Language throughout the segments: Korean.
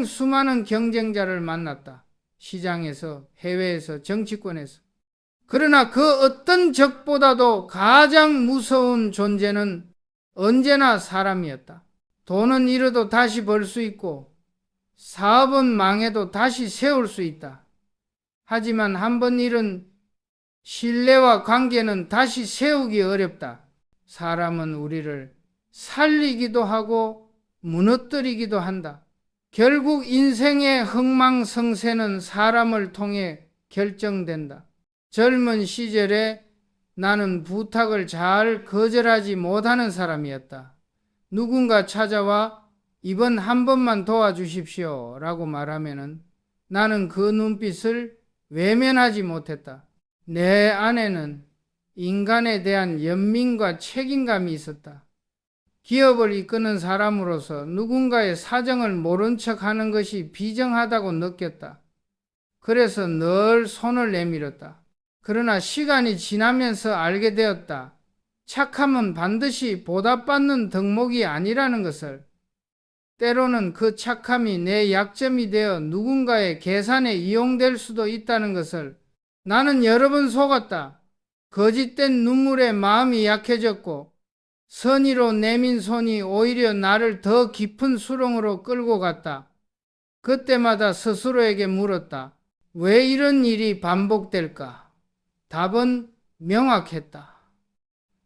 수많은 경쟁자를 만났다. 시장에서, 해외에서, 정치권에서. 그러나 그 어떤 적보다도 가장 무서운 존재는 언제나 사람이었다. 돈은 잃어도 다시 벌 수 있고 사업은 망해도 다시 세울 수 있다. 하지만 한번 잃은 신뢰와 관계는 다시 세우기 어렵다. 사람은 우리를 살리기도 하고 무너뜨리기도 한다. 결국 인생의 흥망성쇠는 사람을 통해 결정된다. 젊은 시절에 나는 부탁을 잘 거절하지 못하는 사람이었다. 누군가 찾아와 이번 한 번만 도와주십시오 라고 말하면은 나는 그 눈빛을 외면하지 못했다. 내 안에는 인간에 대한 연민과 책임감이 있었다. 기업을 이끄는 사람으로서 누군가의 사정을 모른 척 하는 것이 비정하다고 느꼈다. 그래서 늘 손을 내밀었다. 그러나 시간이 지나면서 알게 되었다. 착함은 반드시 보답받는 덕목이 아니라는 것을. 때로는 그 착함이 내 약점이 되어 누군가의 계산에 이용될 수도 있다는 것을. 나는 여러 번 속았다. 거짓된 눈물에 마음이 약해졌고 선의로 내민 손이 오히려 나를 더 깊은 수렁으로 끌고 갔다. 그때마다 스스로에게 물었다. 왜 이런 일이 반복될까? 답은 명확했다.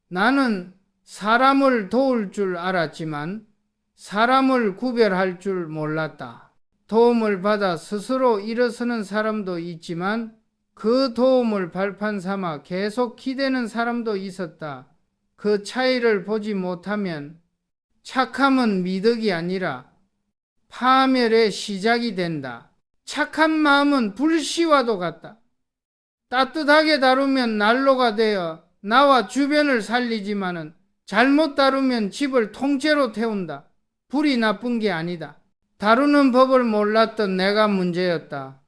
나는 사람을 도울 줄 알았지만 사람을 구별할 줄 몰랐다. 도움을 받아 스스로 일어서는 사람도 있지만 그 도움을 발판 삼아 계속 기대는 사람도 있었다. 그 차이를 보지 못하면 착함은 미덕이 아니라 파멸의 시작이 된다. 착한 마음은 불씨와도 같다. 따뜻하게 다루면 난로가 되어 나와 주변을 살리지만은 잘못 다루면 집을 통째로 태운다. 불이 나쁜 게 아니다. 다루는 법을 몰랐던 내가 문제였다.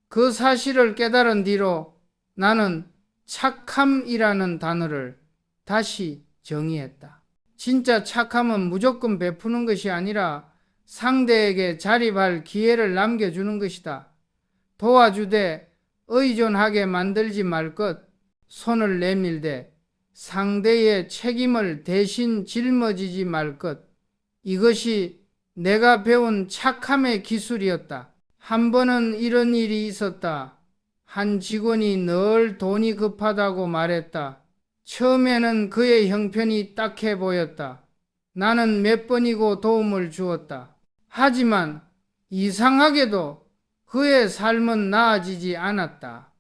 그 사실을 깨달은 뒤로 나는 착함이라는 단어를 다시 정의했다. 진짜 착함은 무조건 베푸는 것이 아니라 상대에게 자립할 기회를 남겨주는 것이다. 도와주되 의존하게 만들지 말 것, 손을 내밀되 상대의 책임을 대신 짊어지지 말 것. 이것이 내가 배운 착함의 기술이었다. 한 번은 이런 일이 있었다. 한 직원이 늘 돈이 급하다고 말했다. 처음에는 그의 형편이 딱해 보였다. 나는 몇 번이고 도움을 주었다. 하지만 이상하게도 그의 삶은 나아지지 않았다.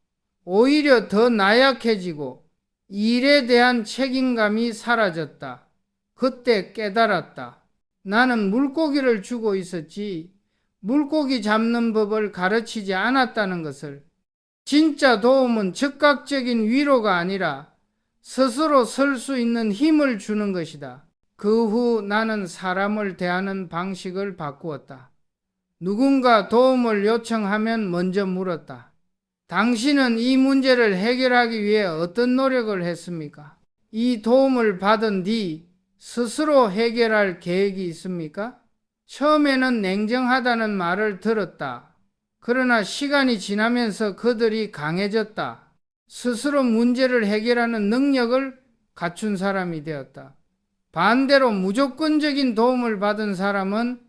오히려 더 나약해지고 일에 대한 책임감이 사라졌다. 그때 깨달았다. 나는 물고기를 주고 있었지 물고기 잡는 법을 가르치지 않았다는 것을. 진짜 도움은 즉각적인 위로가 아니라 스스로 설 수 있는 힘을 주는 것이다. 그 후 나는 사람을 대하는 방식을 바꾸었다. 누군가 도움을 요청하면 먼저 물었다. 당신은 이 문제를 해결하기 위해 어떤 노력을 했습니까? 이 도움을 받은 뒤 스스로 해결할 계획이 있습니까? 처음에는 냉정하다는 말을 들었다. 그러나 시간이 지나면서 그들이 강해졌다. 스스로 문제를 해결하는 능력을 갖춘 사람이 되었다. 반대로 무조건적인 도움을 받은 사람은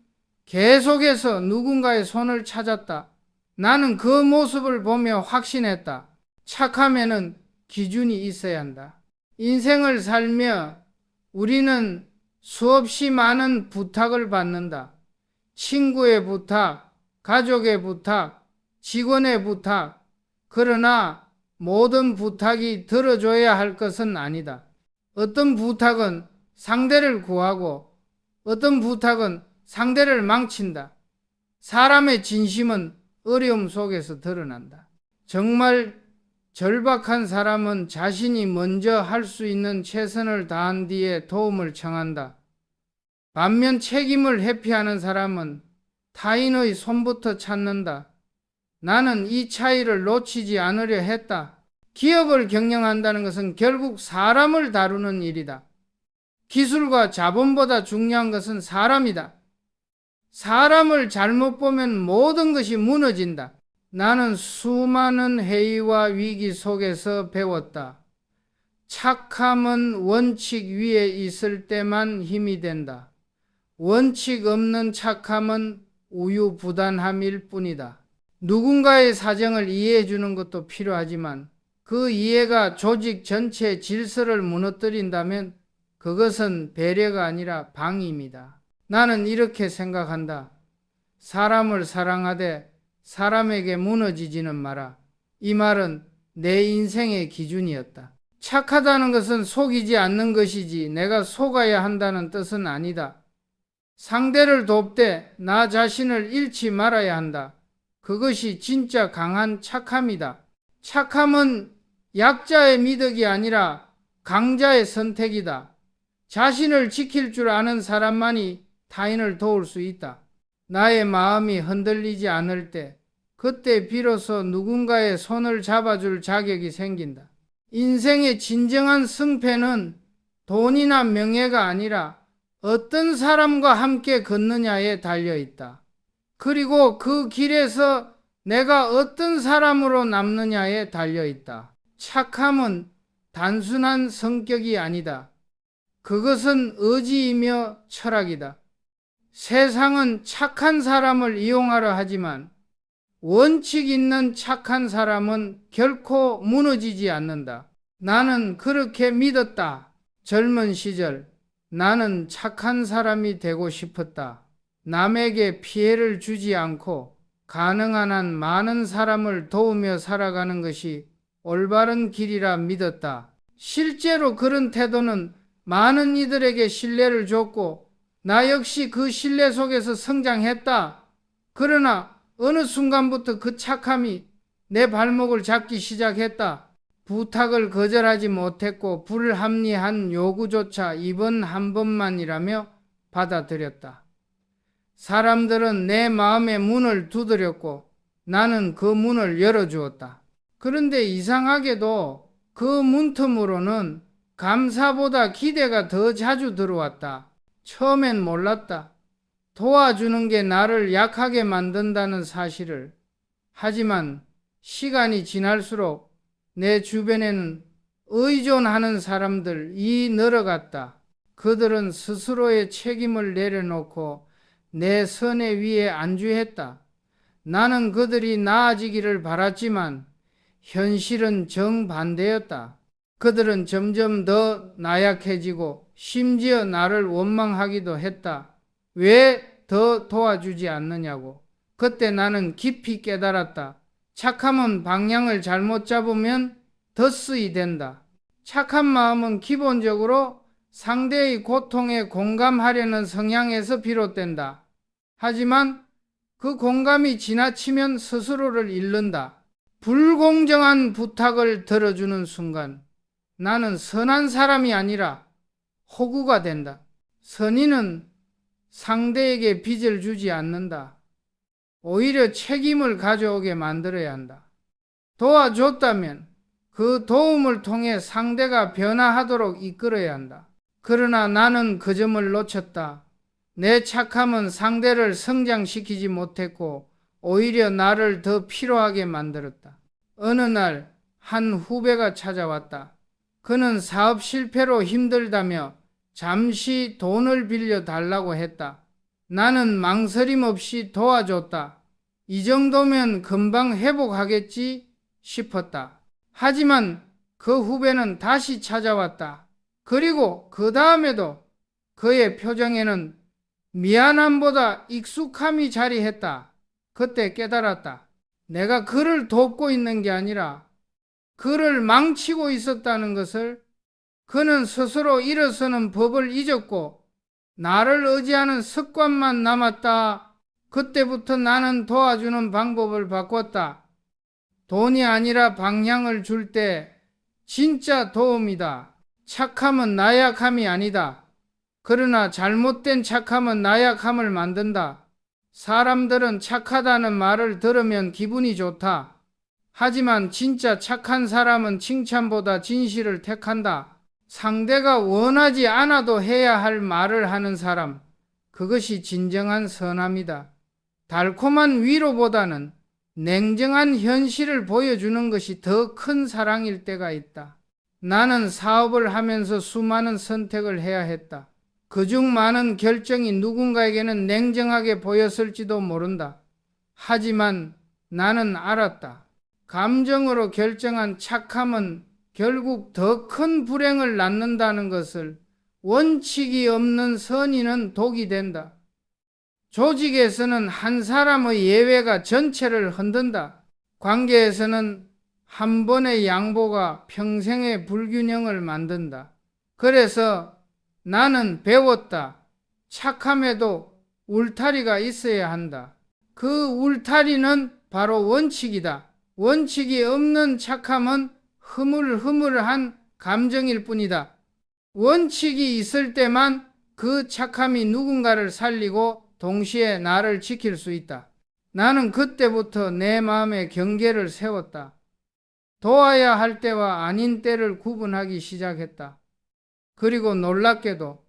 계속해서 누군가의 손을 찾았다. 나는 그 모습을 보며 확신했다. 착함에는 기준이 있어야 한다. 인생을 살며 우리는 수없이 많은 부탁을 받는다. 친구의 부탁, 가족의 부탁, 직원의 부탁. 그러나 모든 부탁이 들어줘야 할 것은 아니다. 어떤 부탁은 상대를 구하고 어떤 부탁은 상대를 망친다. 사람의 진심은 어려움 속에서 드러난다. 정말 절박한 사람은 자신이 먼저 할 수 있는 최선을 다한 뒤에 도움을 청한다. 반면 책임을 회피하는 사람은 타인의 손부터 찾는다. 나는 이 차이를 놓치지 않으려 했다. 기업을 경영한다는 것은 결국 사람을 다루는 일이다. 기술과 자본보다 중요한 것은 사람이다. 사람을 잘못 보면 모든 것이 무너진다. 나는 수많은 해이와 위기 속에서 배웠다. 착함은 원칙 위에 있을 때만 힘이 된다. 원칙 없는 착함은 우유부단함일 뿐이다. 누군가의 사정을 이해해 주는 것도 필요하지만 그 이해가 조직 전체의 질서를 무너뜨린다면 그것은 배려가 아니라 방임이다. 나는 이렇게 생각한다. 사람을 사랑하되 사람에게 무너지지는 마라. 이 말은 내 인생의 기준이었다. 착하다는 것은 속이지 않는 것이지 내가 속아야 한다는 뜻은 아니다. 상대를 돕되 나 자신을 잃지 말아야 한다. 그것이 진짜 강한 착함이다. 착함은 약자의 미덕이 아니라 강자의 선택이다. 자신을 지킬 줄 아는 사람만이 타인을 도울 수 있다. 나의 마음이 흔들리지 않을 때, 그때 비로소 누군가의 손을 잡아줄 자격이 생긴다. 인생의 진정한 승패는 돈이나 명예가 아니라 어떤 사람과 함께 걷느냐에 달려 있다. 그리고 그 길에서 내가 어떤 사람으로 남느냐에 달려 있다. 착함은 단순한 성격이 아니다. 그것은 의지이며 철학이다. 세상은 착한 사람을 이용하려 하지만 원칙 있는 착한 사람은 결코 무너지지 않는다. 나는 그렇게 믿었다. 젊은 시절 나는 착한 사람이 되고 싶었다. 남에게 피해를 주지 않고 가능한 한 많은 사람을 도우며 살아가는 것이 올바른 길이라 믿었다. 실제로 그런 태도는 많은 이들에게 신뢰를 줬고 나 역시 그 신뢰 속에서 성장했다. 그러나 어느 순간부터 그 착함이 내 발목을 잡기 시작했다. 부탁을 거절하지 못했고 불합리한 요구조차 이번 한 번만이라며 받아들였다. 사람들은 내 마음의 문을 두드렸고 나는 그 문을 열어주었다. 그런데 이상하게도 그 문틈으로는 감사보다 기대가 더 자주 들어왔다. 처음엔 몰랐다. 도와주는 게 나를 약하게 만든다는 사실을. 하지만 시간이 지날수록 내 주변에는 의존하는 사람들이 늘어갔다. 그들은 스스로의 책임을 내려놓고 내 선의 위에 안주했다. 나는 그들이 나아지기를 바랐지만 현실은 정반대였다. 그들은 점점 더 나약해지고 심지어 나를 원망하기도 했다. 왜 더 도와주지 않느냐고. 그때 나는 깊이 깨달았다. 착함은 방향을 잘못 잡으면 덧쓰이 된다. 착한 마음은 기본적으로 상대의 고통에 공감하려는 성향에서 비롯된다. 하지만 그 공감이 지나치면 스스로를 잃는다. 불공정한 부탁을 들어주는 순간 나는 선한 사람이 아니라 호구가 된다. 선의는 상대에게 빚을 주지 않는다. 오히려 책임을 가져오게 만들어야 한다. 도와줬다면 그 도움을 통해 상대가 변화하도록 이끌어야 한다. 그러나 나는 그 점을 놓쳤다. 내 착함은 상대를 성장시키지 못했고 오히려 나를 더 피로하게 만들었다. 어느 날 한 후배가 찾아왔다. 그는 사업 실패로 힘들다며 잠시 돈을 빌려 달라고 했다. 나는 망설임 없이 도와줬다. 이 정도면 금방 회복하겠지 싶었다. 하지만 그 후배는 다시 찾아왔다. 그리고 그 다음에도 그의 표정에는 미안함보다 익숙함이 자리했다. 그때 깨달았다. 내가 그를 돕고 있는 게 아니라 그를 망치고 있었다는 것을. 그는 스스로 일어서는 법을 잊었고 나를 의지하는 습관만 남았다. 그때부터 나는 도와주는 방법을 바꿨다. 돈이 아니라 방향을 줄 때 진짜 도움이다. 착함은 나약함이 아니다. 그러나 잘못된 착함은 나약함을 만든다. 사람들은 착하다는 말을 들으면 기분이 좋다. 하지만 진짜 착한 사람은 칭찬보다 진실을 택한다. 상대가 원하지 않아도 해야 할 말을 하는 사람, 그것이 진정한 선함이다. 달콤한 위로보다는 냉정한 현실을 보여주는 것이 더 큰 사랑일 때가 있다. 나는 사업을 하면서 수많은 선택을 해야 했다. 그중 많은 결정이 누군가에게는 냉정하게 보였을지도 모른다. 하지만 나는 알았다. 감정으로 결정한 착함은 결국 더 큰 불행을 낳는다는 것을. 원칙이 없는 선의는 독이 된다. 조직에서는 한 사람의 예외가 전체를 흔든다. 관계에서는 한 번의 양보가 평생의 불균형을 만든다. 그래서 나는 배웠다. 착함에도 울타리가 있어야 한다. 그 울타리는 바로 원칙이다. 원칙이 없는 착함은 흐물흐물한 감정일 뿐이다. 원칙이 있을 때만 그 착함이 누군가를 살리고 동시에 나를 지킬 수 있다. 나는 그때부터 내 마음에 경계를 세웠다. 도와야 할 때와 아닌 때를 구분하기 시작했다. 그리고 놀랍게도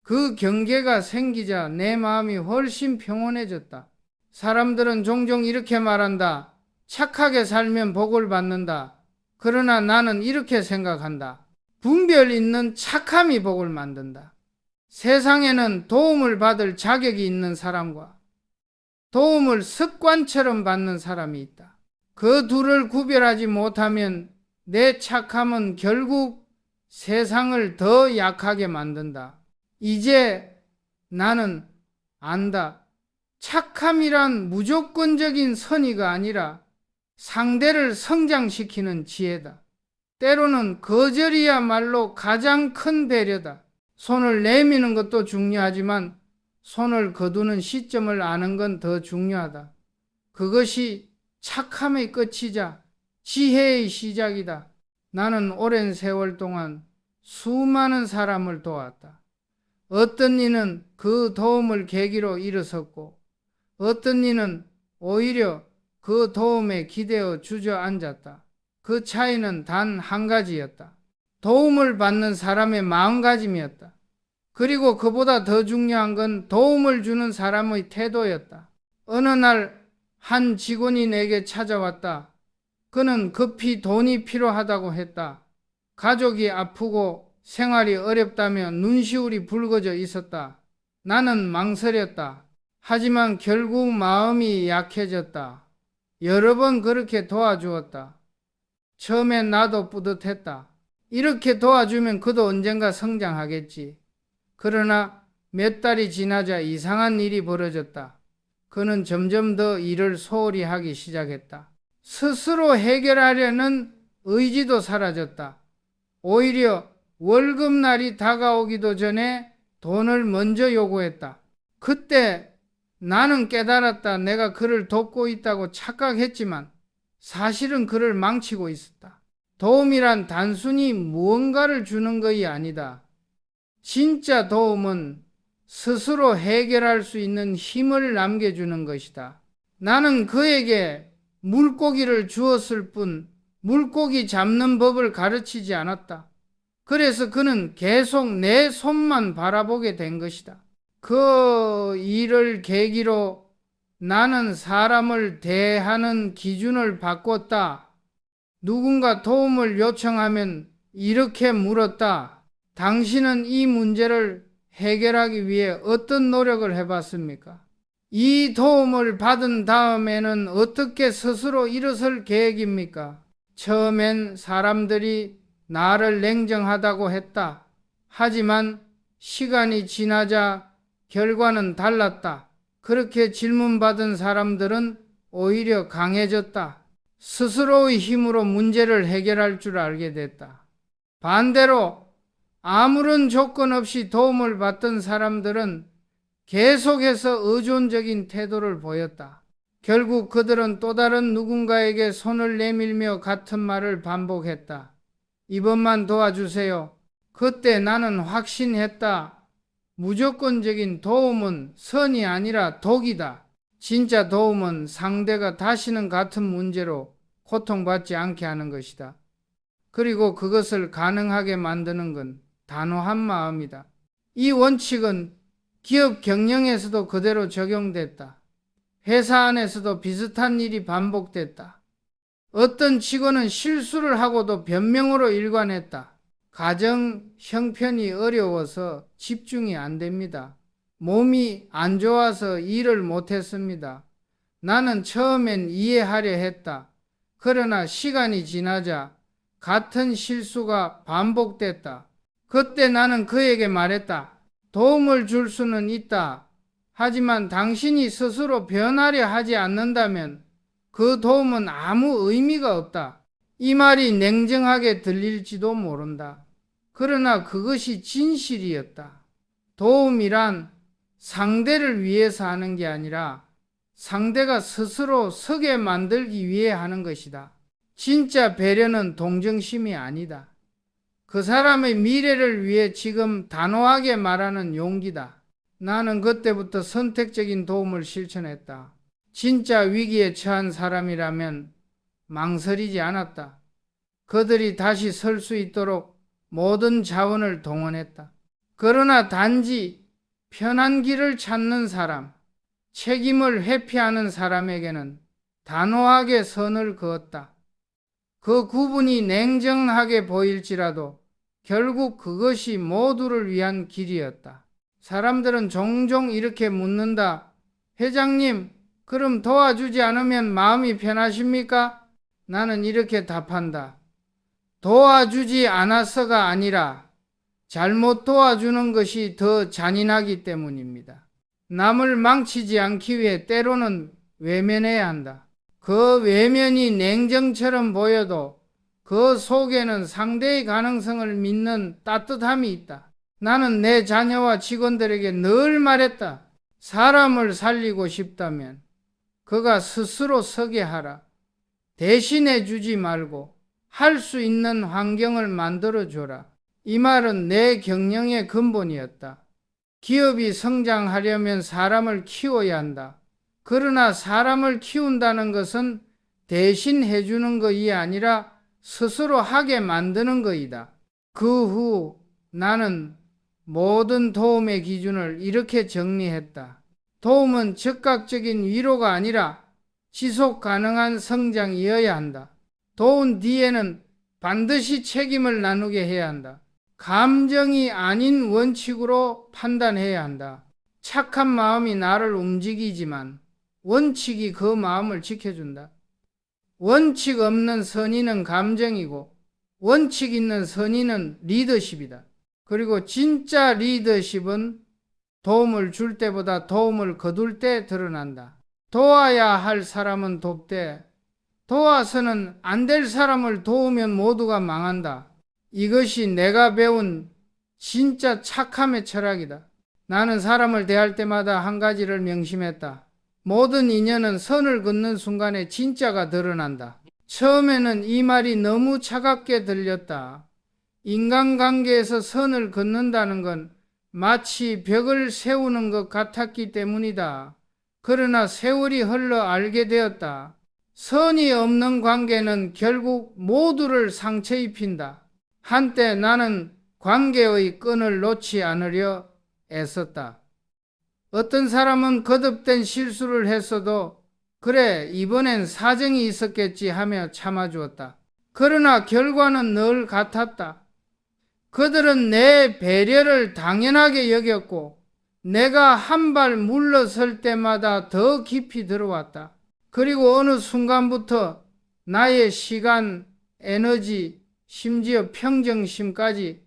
그 경계가 생기자 내 마음이 훨씬 평온해졌다. 사람들은 종종 이렇게 말한다. 착하게 살면 복을 받는다. 그러나 나는 이렇게 생각한다. 분별 있는 착함이 복을 만든다. 세상에는 도움을 받을 자격이 있는 사람과 도움을 습관처럼 받는 사람이 있다. 그 둘을 구별하지 못하면 내 착함은 결국 세상을 더 약하게 만든다. 이제 나는 안다. 착함이란 무조건적인 선의가 아니라 상대를 성장시키는 지혜다. 때로는 거절이야말로 가장 큰 배려다. 손을 내미는 것도 중요하지만 손을 거두는 시점을 아는 건 더 중요하다. 그것이 착함의 끝이자 지혜의 시작이다. 나는 오랜 세월 동안 수많은 사람을 도왔다. 어떤 이는 그 도움을 계기로 일어섰고 어떤 이는 오히려 그 도움에 기대어 주저앉았다. 그 차이는 단 한 가지였다. 도움을 받는 사람의 마음가짐이었다. 그리고 그보다 더 중요한 건 도움을 주는 사람의 태도였다. 어느 날 한 직원이 내게 찾아왔다. 그는 급히 돈이 필요하다고 했다. 가족이 아프고 생활이 어렵다며 눈시울이 붉어져 있었다. 나는 망설였다. 하지만 결국 마음이 약해졌다. 여러 번 그렇게 도와주었다. 처음엔 나도 뿌듯했다. 이렇게 도와주면 그도 언젠가 성장하겠지. 그러나 몇 달이 지나자 이상한 일이 벌어졌다. 그는 점점 더 일을 소홀히 하기 시작했다. 스스로 해결하려는 의지도 사라졌다. 오히려 월급날이 다가오기도 전에 돈을 먼저 요구했다. 그때 나는 깨달았다. 내가 그를 돕고 있다고 착각했지만 사실은 그를 망치고 있었다. 도움이란 단순히 무언가를 주는 것이 아니다. 진짜 도움은 스스로 해결할 수 있는 힘을 남겨주는 것이다. 나는 그에게 물고기를 주었을 뿐 물고기 잡는 법을 가르치지 않았다. 그래서 그는 계속 내 손만 바라보게 된 것이다. 그 일을 계기로 나는 사람을 대하는 기준을 바꿨다. 누군가 도움을 요청하면 이렇게 물었다. 당신은 이 문제를 해결하기 위해 어떤 노력을 해봤습니까? 이 도움을 받은 다음에는 어떻게 스스로 일어설 계획입니까? 처음엔 사람들이 나를 냉정하다고 했다. 하지만 시간이 지나자 결과는 달랐다. 그렇게 질문받은 사람들은 오히려 강해졌다. 스스로의 힘으로 문제를 해결할 줄 알게 됐다. 반대로 아무런 조건 없이 도움을 받던 사람들은 계속해서 의존적인 태도를 보였다. 결국 그들은 또 다른 누군가에게 손을 내밀며 같은 말을 반복했다. 이번만 도와주세요. 그때 나는 확신했다. 무조건적인 도움은 선이 아니라 독이다. 진짜 도움은 상대가 다시는 같은 문제로 고통받지 않게 하는 것이다. 그리고 그것을 가능하게 만드는 건 단호한 마음이다. 이 원칙은 기업 경영에서도 그대로 적용됐다. 회사 안에서도 비슷한 일이 반복됐다. 어떤 직원은 실수를 하고도 변명으로 일관했다. 가정 형편이 어려워서 집중이 안 됩니다. 몸이 안 좋아서 일을 못했습니다. 나는 처음엔 이해하려 했다. 그러나 시간이 지나자 같은 실수가 반복됐다. 그때 나는 그에게 말했다. 도움을 줄 수는 있다. 하지만 당신이 스스로 변하려 하지 않는다면 그 도움은 아무 의미가 없다. 이 말이 냉정하게 들릴지도 모른다. 그러나 그것이 진실이었다. 도움이란 상대를 위해서 하는 게 아니라 상대가 스스로 서게 만들기 위해 하는 것이다. 진짜 배려는 동정심이 아니다. 그 사람의 미래를 위해 지금 단호하게 말하는 용기다. 나는 그때부터 선택적인 도움을 실천했다. 진짜 위기에 처한 사람이라면 망설이지 않았다. 그들이 다시 설 수 있도록 모든 자원을 동원했다. 그러나 단지 편한 길을 찾는 사람, 책임을 회피하는 사람에게는 단호하게 선을 그었다. 그 구분이 냉정하게 보일지라도 결국 그것이 모두를 위한 길이었다. 사람들은 종종 이렇게 묻는다. 회장님, 그럼 도와주지 않으면 마음이 편하십니까? 나는 이렇게 답한다. 도와주지 않아서가 아니라 잘못 도와주는 것이 더 잔인하기 때문입니다. 남을 망치지 않기 위해 때로는 외면해야 한다. 그 외면이 냉정처럼 보여도 그 속에는 상대의 가능성을 믿는 따뜻함이 있다. 나는 내 자녀와 직원들에게 늘 말했다. 사람을 살리고 싶다면 그가 스스로 서게 하라. 대신해 주지 말고 할 수 있는 환경을 만들어줘라. 이 말은 내 경영의 근본이었다. 기업이 성장하려면 사람을 키워야 한다. 그러나 사람을 키운다는 것은 대신 해주는 것이 아니라 스스로 하게 만드는 것이다. 그 후 나는 모든 도움의 기준을 이렇게 정리했다. 도움은 즉각적인 위로가 아니라 지속 가능한 성장이어야 한다. 도운 뒤에는 반드시 책임을 나누게 해야 한다. 감정이 아닌 원칙으로 판단해야 한다. 착한 마음이 나를 움직이지만 원칙이 그 마음을 지켜준다. 원칙 없는 선의는 감정이고 원칙 있는 선의는 리더십이다. 그리고 진짜 리더십은 도움을 줄 때보다 도움을 거둘 때 드러난다. 도와야 할 사람은 돕되 도와서는 안 될 사람을 도우면 모두가 망한다. 이것이 내가 배운 진짜 착함의 철학이다. 나는 사람을 대할 때마다 한 가지를 명심했다. 모든 인연은 선을 긋는 순간에 진짜가 드러난다. 처음에는 이 말이 너무 차갑게 들렸다. 인간관계에서 선을 긋는다는 건 마치 벽을 세우는 것 같았기 때문이다. 그러나 세월이 흘러 알게 되었다. 선이 없는 관계는 결국 모두를 상처 입힌다. 한때 나는 관계의 끈을 놓지 않으려 애썼다. 어떤 사람은 거듭된 실수를 했어도 그래 이번엔 사정이 있었겠지 하며 참아주었다. 그러나 결과는 늘 같았다. 그들은 내 배려를 당연하게 여겼고 내가 한 발 물러설 때마다 더 깊이 들어왔다. 그리고 어느 순간부터 나의 시간, 에너지, 심지어 평정심까지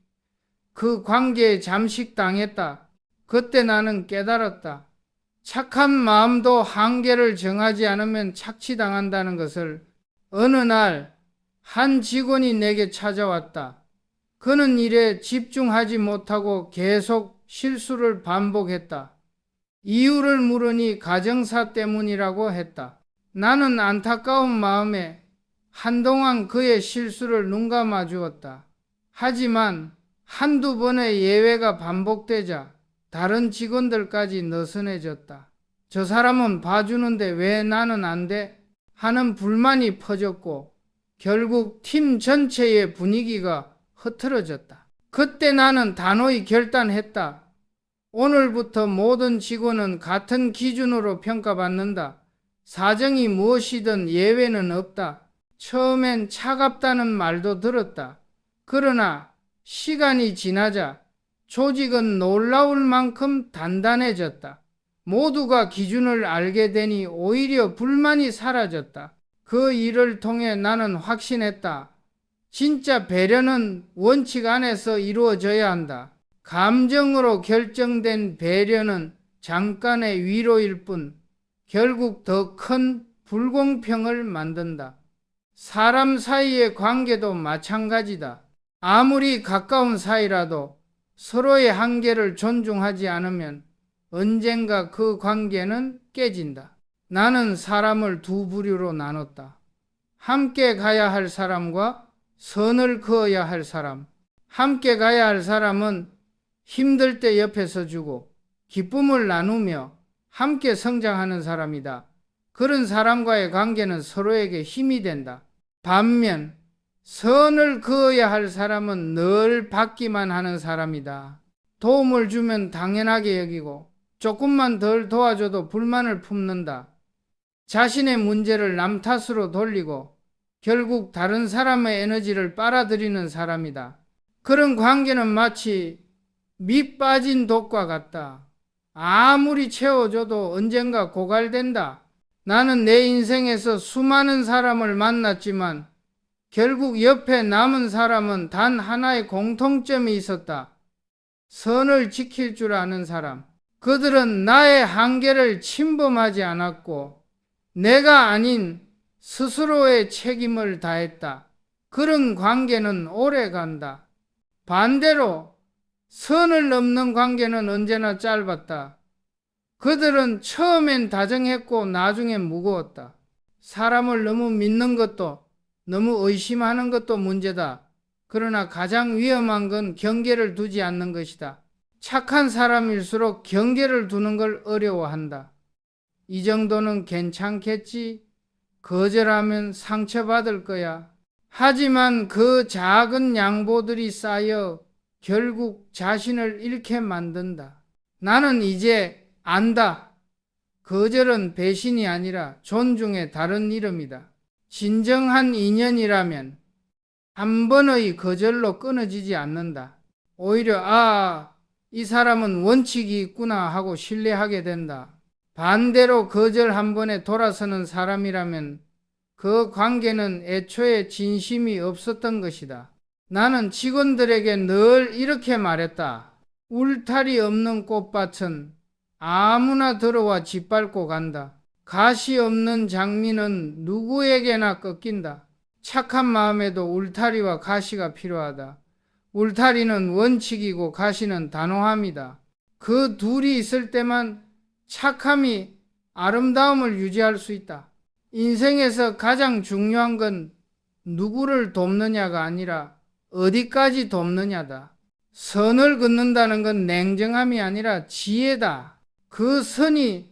그 관계에 잠식당했다. 그때 나는 깨달았다. 착한 마음도 한계를 정하지 않으면 착취당한다는 것을. 어느 날 한 직원이 내게 찾아왔다. 그는 일에 집중하지 못하고 계속 실수를 반복했다. 이유를 물으니 가정사 때문이라고 했다. 나는 안타까운 마음에 한동안 그의 실수를 눈감아 주었다. 하지만 한두 번의 예외가 반복되자 다른 직원들까지 느슨해졌다. 저 사람은 봐주는데 왜 나는 안 돼? 하는 불만이 퍼졌고 결국 팀 전체의 분위기가 흐트러졌다. 그때 나는 단호히 결단했다. 오늘부터 모든 직원은 같은 기준으로 평가받는다. 사정이 무엇이든 예외는 없다. 처음엔 차갑다는 말도 들었다. 그러나 시간이 지나자 조직은 놀라울 만큼 단단해졌다. 모두가 기준을 알게 되니 오히려 불만이 사라졌다. 그 일을 통해 나는 확신했다. 진짜 배려는 원칙 안에서 이루어져야 한다. 감정으로 결정된 배려는 잠깐의 위로일 뿐 결국 더 큰 불공평을 만든다. 사람 사이의 관계도 마찬가지다. 아무리 가까운 사이라도 서로의 한계를 존중하지 않으면 언젠가 그 관계는 깨진다. 나는 사람을 두 부류로 나눴다. 함께 가야 할 사람과 선을 그어야 할 사람. 함께 가야 할 사람은 힘들 때 옆에 서주고 기쁨을 나누며 함께 성장하는 사람이다. 그런 사람과의 관계는 서로에게 힘이 된다. 반면 선을 그어야 할 사람은 늘 받기만 하는 사람이다. 도움을 주면 당연하게 여기고 조금만 덜 도와줘도 불만을 품는다. 자신의 문제를 남 탓으로 돌리고 결국 다른 사람의 에너지를 빨아들이는 사람이다. 그런 관계는 마치 밑 빠진 독과 같다. 아무리 채워줘도 언젠가 고갈된다. 나는 내 인생에서 수많은 사람을 만났지만 결국 옆에 남은 사람은 단 하나의 공통점이 있었다. 선을 지킬 줄 아는 사람. 그들은 나의 한계를 침범하지 않았고 내가 아닌 스스로의 책임을 다했다. 그런 관계는 오래 간다. 반대로 선을 넘는 관계는 언제나 짧았다. 그들은 처음엔 다정했고 나중엔 무거웠다. 사람을 너무 믿는 것도 너무 의심하는 것도 문제다. 그러나 가장 위험한 건 경계를 두지 않는 것이다. 착한 사람일수록 경계를 두는 걸 어려워한다. 이 정도는 괜찮겠지? 거절하면 상처받을 거야. 하지만 그 작은 양보들이 쌓여 결국 자신을 잃게 만든다. 나는 이제 안다. 거절은 배신이 아니라 존중의 다른 이름이다. 진정한 인연이라면 한 번의 거절로 끊어지지 않는다. 오히려 이 사람은 원칙이 있구나 하고 신뢰하게 된다. 반대로 거절 한 번에 돌아서는 사람이라면 그 관계는 애초에 진심이 없었던 것이다. 나는 직원들에게 늘 이렇게 말했다. 울타리 없는 꽃밭은 아무나 들어와 짓밟고 간다. 가시 없는 장미는 누구에게나 꺾인다. 착한 마음에도 울타리와 가시가 필요하다. 울타리는 원칙이고 가시는 단호함이다. 그 둘이 있을 때만 착함이 아름다움을 유지할 수 있다. 인생에서 가장 중요한 건 누구를 돕느냐가 아니라 어디까지 돕느냐다. 선을 긋는다는 건 냉정함이 아니라 지혜다. 그 선이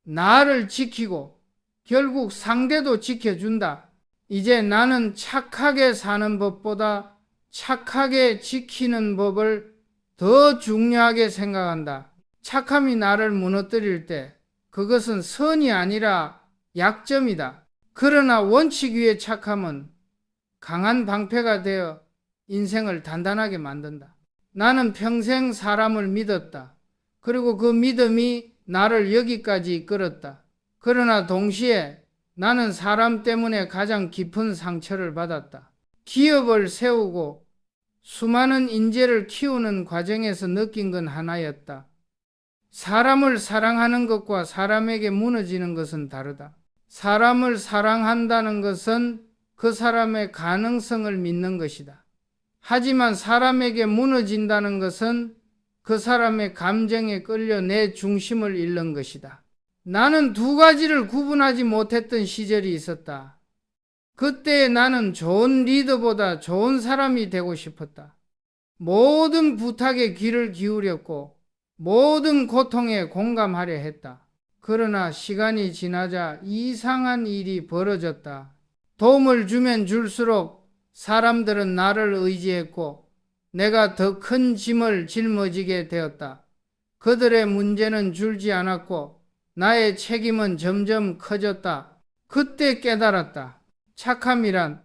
나를 지키고 결국 상대도 지켜준다. 이제 나는 착하게 사는 법보다 착하게 지키는 법을 더 중요하게 생각한다. 착함이 나를 무너뜨릴 때 그것은 선이 아니라 약점이다. 그러나 원칙 위의 착함은 강한 방패가 되어 인생을 단단하게 만든다. 나는 평생 사람을 믿었다. 그리고 그 믿음이 나를 여기까지 이끌었다. 그러나 동시에 나는 사람 때문에 가장 깊은 상처를 받았다. 기업을 세우고 수많은 인재를 키우는 과정에서 느낀 건 하나였다. 사람을 사랑하는 것과 사람에게 무너지는 것은 다르다. 사람을 사랑한다는 것은 그 사람의 가능성을 믿는 것이다. 하지만 사람에게 무너진다는 것은 그 사람의 감정에 끌려 내 중심을 잃는 것이다. 나는 두 가지를 구분하지 못했던 시절이 있었다. 그때 나는 좋은 리더보다 좋은 사람이 되고 싶었다. 모든 부탁에 귀를 기울였고 모든 고통에 공감하려 했다. 그러나 시간이 지나자 이상한 일이 벌어졌다. 도움을 주면 줄수록 사람들은 나를 의지했고 내가 더 큰 짐을 짊어지게 되었다. 그들의 문제는 줄지 않았고 나의 책임은 점점 커졌다. 그때 깨달았다. 착함이란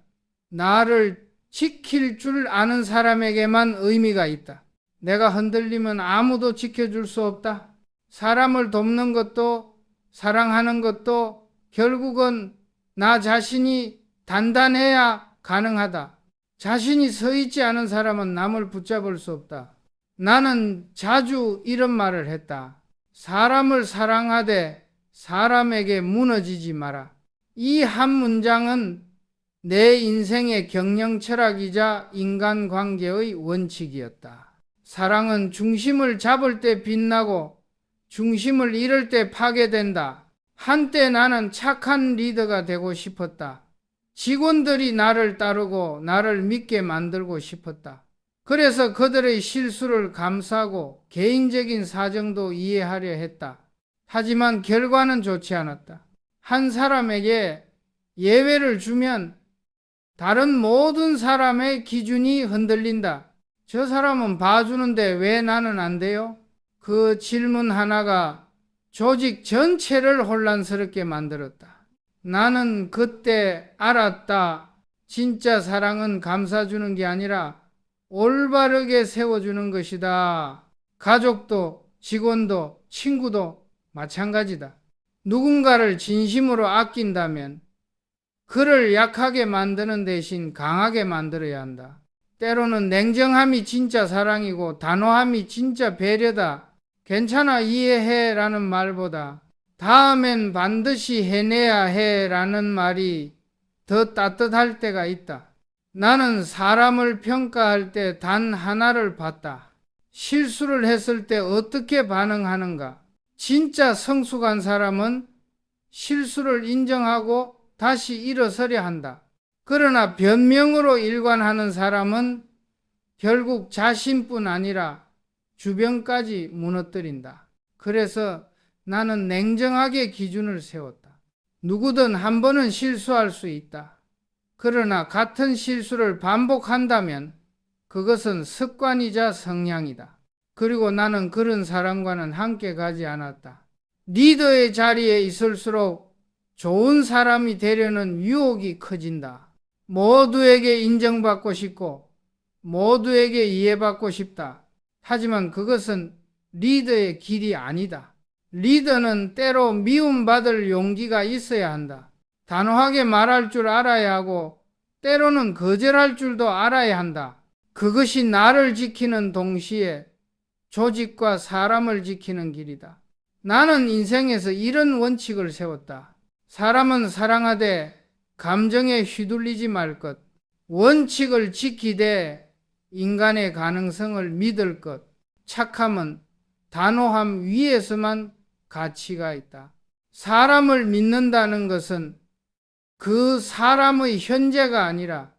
나를 지킬 줄 아는 사람에게만 의미가 있다. 내가 흔들리면 아무도 지켜줄 수 없다. 사람을 돕는 것도 사랑하는 것도 결국은 나 자신이 단단해야 가능하다. 자신이 서 있지 않은 사람은 남을 붙잡을 수 없다. 나는 자주 이런 말을 했다. 사람을 사랑하되 사람에게 무너지지 마라. 이 한 문장은 내 인생의 경영 철학이자 인간관계의 원칙이었다. 사랑은 중심을 잡을 때 빛나고 중심을 잃을 때 파괴된다. 한때 나는 착한 리더가 되고 싶었다. 직원들이 나를 따르고 나를 믿게 만들고 싶었다. 그래서 그들의 실수를 감싸고 개인적인 사정도 이해하려 했다. 하지만 결과는 좋지 않았다. 한 사람에게 예외를 주면 다른 모든 사람의 기준이 흔들린다. 저 사람은 봐주는데 왜 나는 안 돼요? 그 질문 하나가 조직 전체를 혼란스럽게 만들었다. 나는 그때 알았다. 진짜 사랑은 감싸주는 게 아니라 올바르게 세워주는 것이다. 가족도 직원도 친구도 마찬가지다. 누군가를 진심으로 아낀다면 그를 약하게 만드는 대신 강하게 만들어야 한다. 때로는 냉정함이 진짜 사랑이고 단호함이 진짜 배려다. 괜찮아 이해해 라는 말보다 다음엔 반드시 해내야 해 라는 말이 더 따뜻할 때가 있다. 나는 사람을 평가할 때 단 하나를 봤다. 실수를 했을 때 어떻게 반응하는가. 진짜 성숙한 사람은 실수를 인정하고 다시 일어서려 한다. 그러나 변명으로 일관하는 사람은 결국 자신뿐 아니라 주변까지 무너뜨린다. 그래서 나는 냉정하게 기준을 세웠다. 누구든 한 번은 실수할 수 있다. 그러나 같은 실수를 반복한다면 그것은 습관이자 성향이다. 그리고 나는 그런 사람과는 함께 가지 않았다. 리더의 자리에 있을수록 좋은 사람이 되려는 유혹이 커진다. 모두에게 인정받고 싶고 모두에게 이해받고 싶다. 하지만 그것은 리더의 길이 아니다. 리더는 때로 미움받을 용기가 있어야 한다. 단호하게 말할 줄 알아야 하고 때로는 거절할 줄도 알아야 한다. 그것이 나를 지키는 동시에 조직과 사람을 지키는 길이다. 나는 인생에서 이런 원칙을 세웠다. 사람은 사랑하되 감정에 휘둘리지 말 것. 원칙을 지키되 인간의 가능성을 믿을 것. 착함은 단호함 위에서만 가치가 있다. 사람을 믿는다는 것은 그 사람의 현재가 아니라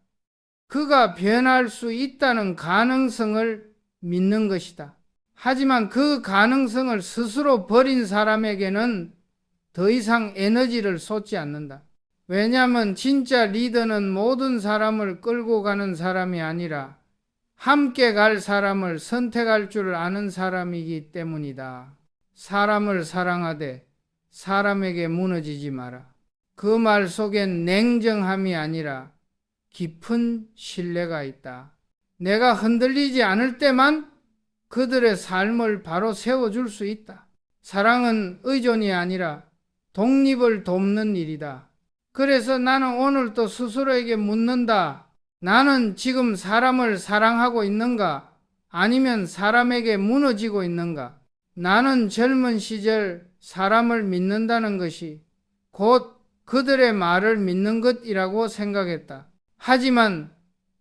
그가 변할 수 있다는 가능성을 믿는 것이다. 하지만 그 가능성을 스스로 버린 사람에게는 더 이상 에너지를 쏟지 않는다. 왜냐하면 진짜 리더는 모든 사람을 끌고 가는 사람이 아니라 함께 갈 사람을 선택할 줄 아는 사람이기 때문이다. 사람을 사랑하되 사람에게 무너지지 마라. 그 말 속엔 냉정함이 아니라 깊은 신뢰가 있다. 내가 흔들리지 않을 때만 그들의 삶을 바로 세워줄 수 있다. 사랑은 의존이 아니라 독립을 돕는 일이다. 그래서 나는 오늘 또 스스로에게 묻는다. 나는 지금 사람을 사랑하고 있는가? 아니면 사람에게 무너지고 있는가? 나는 젊은 시절 사람을 믿는다는 것이 곧 그들의 말을 믿는 것이라고 생각했다. 하지만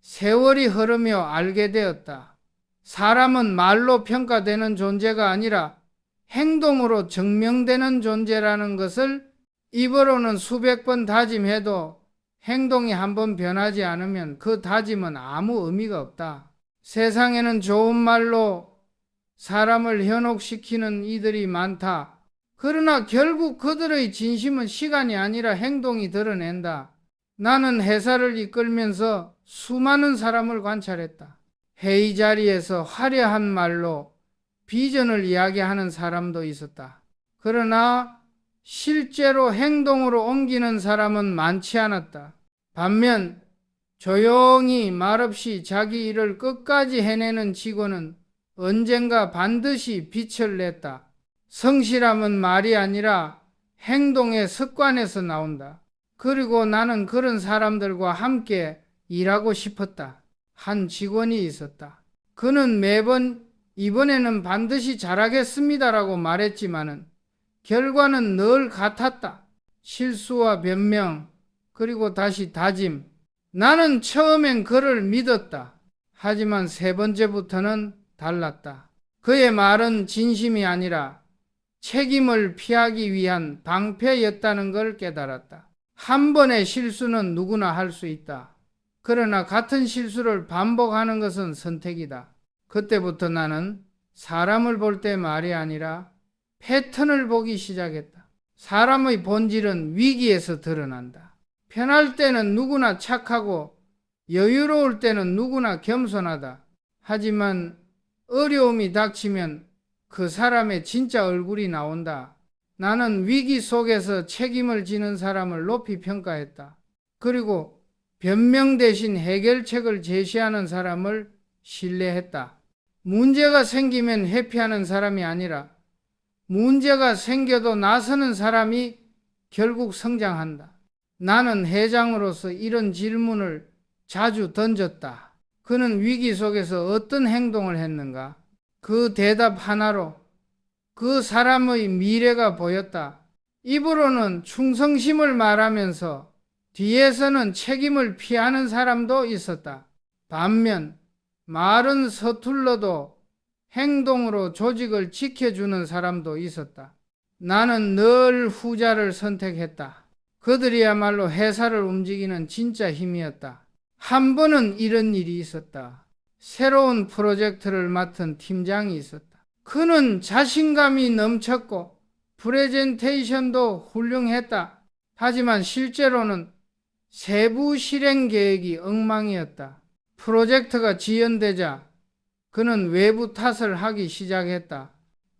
세월이 흐르며 알게 되었다. 사람은 말로 평가되는 존재가 아니라 행동으로 증명되는 존재라는 것을 입으로는 수백 번 다짐해도 행동이 한번 변하지 않으면 그 다짐은 아무 의미가 없다. 세상에는 좋은 말로 사람을 현혹시키는 이들이 많다. 그러나 결국 그들의 진심은 시간이 아니라 행동이 드러낸다. 나는 회사를 이끌면서 수많은 사람을 관찰했다. 회의 자리에서 화려한 말로 비전을 이야기하는 사람도 있었다. 그러나 실제로 행동으로 옮기는 사람은 많지 않았다. 반면 조용히 말없이 자기 일을 끝까지 해내는 직원은 언젠가 반드시 빛을 냈다. 성실함은 말이 아니라 행동의 습관에서 나온다. 그리고 나는 그런 사람들과 함께 일하고 싶었다. 한 직원이 있었다. 그는 매번 이번에는 반드시 잘하겠습니다라고 말했지만은 결과는 늘 같았다. 실수와 변명, 그리고 다시 다짐. 나는 처음엔 그를 믿었다. 하지만 세 번째부터는 달랐다. 그의 말은 진심이 아니라 책임을 피하기 위한 방패였다는 걸 깨달았다. 한 번의 실수는 누구나 할 수 있다. 그러나 같은 실수를 반복하는 것은 선택이다. 그때부터 나는 사람을 볼 때 말이 아니라 패턴을 보기 시작했다. 사람의 본질은 위기에서 드러난다. 편할 때는 누구나 착하고 여유로울 때는 누구나 겸손하다. 하지만 어려움이 닥치면 그 사람의 진짜 얼굴이 나온다. 나는 위기 속에서 책임을 지는 사람을 높이 평가했다. 그리고 변명 대신 해결책을 제시하는 사람을 신뢰했다. 문제가 생기면 회피하는 사람이 아니라 문제가 생겨도 나서는 사람이 결국 성장한다. 나는 회장으로서 이런 질문을 자주 던졌다. 그는 위기 속에서 어떤 행동을 했는가? 그 대답 하나로 그 사람의 미래가 보였다. 입으로는 충성심을 말하면서 뒤에서는 책임을 피하는 사람도 있었다. 반면 말은 서툴러도 행동으로 조직을 지켜주는 사람도 있었다. 나는 늘 후자를 선택했다. 그들이야말로 회사를 움직이는 진짜 힘이었다. 한 번은 이런 일이 있었다. 새로운 프로젝트를 맡은 팀장이 있었다. 그는 자신감이 넘쳤고 프레젠테이션도 훌륭했다. 하지만 실제로는 세부 실행 계획이 엉망이었다. 프로젝트가 지연되자 그는 외부 탓을 하기 시작했다.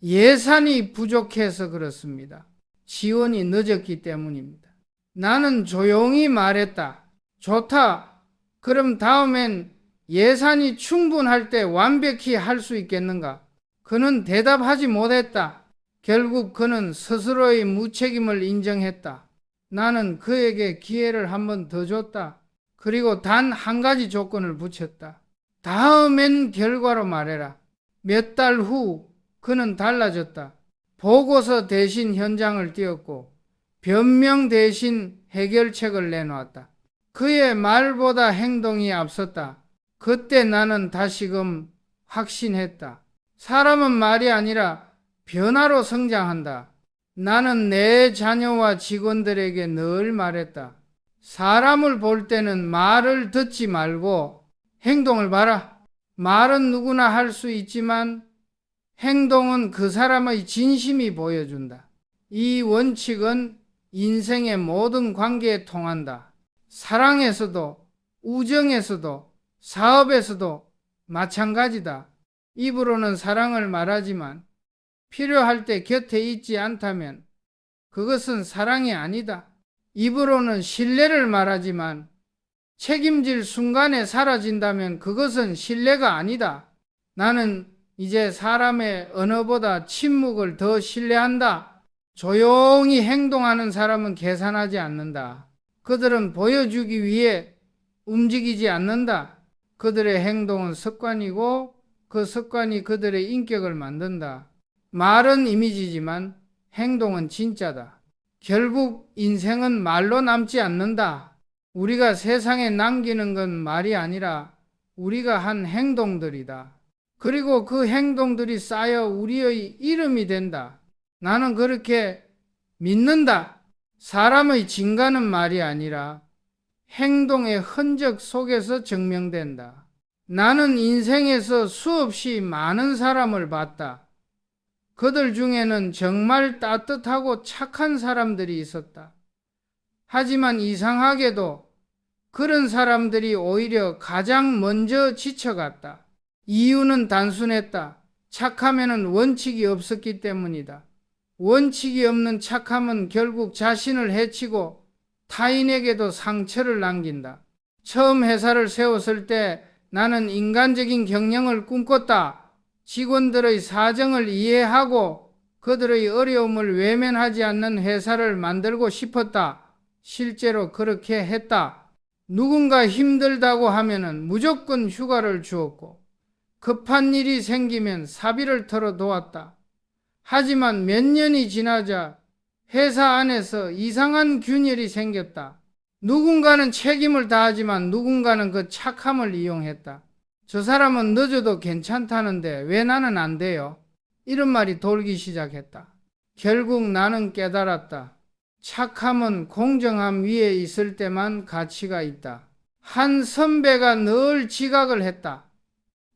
예산이 부족해서 그렇습니다. 지원이 늦었기 때문입니다. 나는 조용히 말했다. 좋다. 그럼 다음엔 예산이 충분할 때 완벽히 할 수 있겠는가? 그는 대답하지 못했다. 결국 그는 스스로의 무책임을 인정했다. 나는 그에게 기회를 한 번 더 줬다. 그리고 단 한 가지 조건을 붙였다. 다음엔 결과로 말해라. 몇 달 후 그는 달라졌다. 보고서 대신 현장을 뛰었고 변명 대신 해결책을 내놓았다. 그의 말보다 행동이 앞섰다. 그때 나는 다시금 확신했다. 사람은 말이 아니라 변화로 성장한다. 나는 내 자녀와 직원들에게 늘 말했다. 사람을 볼 때는 말을 듣지 말고 행동을 봐라. 말은 누구나 할 수 있지만 행동은 그 사람의 진심이 보여준다. 이 원칙은 인생의 모든 관계에 통한다. 사랑에서도 우정에서도 사업에서도 마찬가지다. 입으로는 사랑을 말하지만 필요할 때 곁에 있지 않다면 그것은 사랑이 아니다. 입으로는 신뢰를 말하지만 책임질 순간에 사라진다면 그것은 신뢰가 아니다. 나는 이제 사람의 언어보다 침묵을 더 신뢰한다. 조용히 행동하는 사람은 계산하지 않는다. 그들은 보여주기 위해 움직이지 않는다. 그들의 행동은 습관이고 그 습관이 그들의 인격을 만든다. 말은 이미지지만 행동은 진짜다. 결국 인생은 말로 남지 않는다. 우리가 세상에 남기는 건 말이 아니라 우리가 한 행동들이다. 그리고 그 행동들이 쌓여 우리의 이름이 된다. 나는 그렇게 믿는다. 사람의 진가는 말이 아니라 행동의 흔적 속에서 증명된다. 나는 인생에서 수없이 많은 사람을 봤다. 그들 중에는 정말 따뜻하고 착한 사람들이 있었다. 하지만 이상하게도 그런 사람들이 오히려 가장 먼저 지쳐갔다. 이유는 단순했다. 착함에는 원칙이 없었기 때문이다. 원칙이 없는 착함은 결국 자신을 해치고 타인에게도 상처를 남긴다. 처음 회사를 세웠을 때 나는 인간적인 경영을 꿈꿨다. 직원들의 사정을 이해하고 그들의 어려움을 외면하지 않는 회사를 만들고 싶었다. 실제로 그렇게 했다. 누군가 힘들다고 하면은 무조건 휴가를 주었고 급한 일이 생기면 사비를 털어 도왔다. 하지만 몇 년이 지나자 회사 안에서 이상한 균열이 생겼다. 누군가는 책임을 다하지만 누군가는 그 착함을 이용했다. 저 사람은 늦어도 괜찮다는데 왜 나는 안 돼요? 이런 말이 돌기 시작했다. 결국 나는 깨달았다. 착함은 공정함 위에 있을 때만 가치가 있다. 한 선배가 늘 지각을 했다.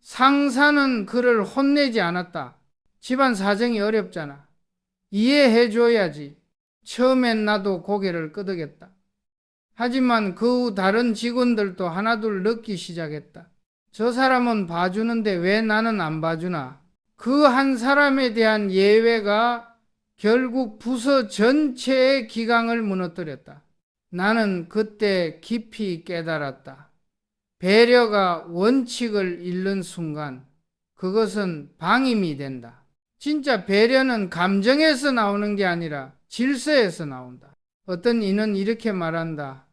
상사는 그를 혼내지 않았다. 집안 사정이 어렵잖아. 이해해줘야지. 처음엔 나도 고개를 끄덕였다. 하지만 그 후 다른 직원들도 하나둘 늦기 시작했다. 저 사람은 봐주는데 왜 나는 안 봐주나? 그 한 사람에 대한 예외가 결국 부서 전체의 기강을 무너뜨렸다. 나는 그때 깊이 깨달았다. 배려가 원칙을 잃는 순간 그것은 방임이 된다. 진짜 배려는 감정에서 나오는 게 아니라 질서에서 나온다. 어떤 이는 이렇게 말한다.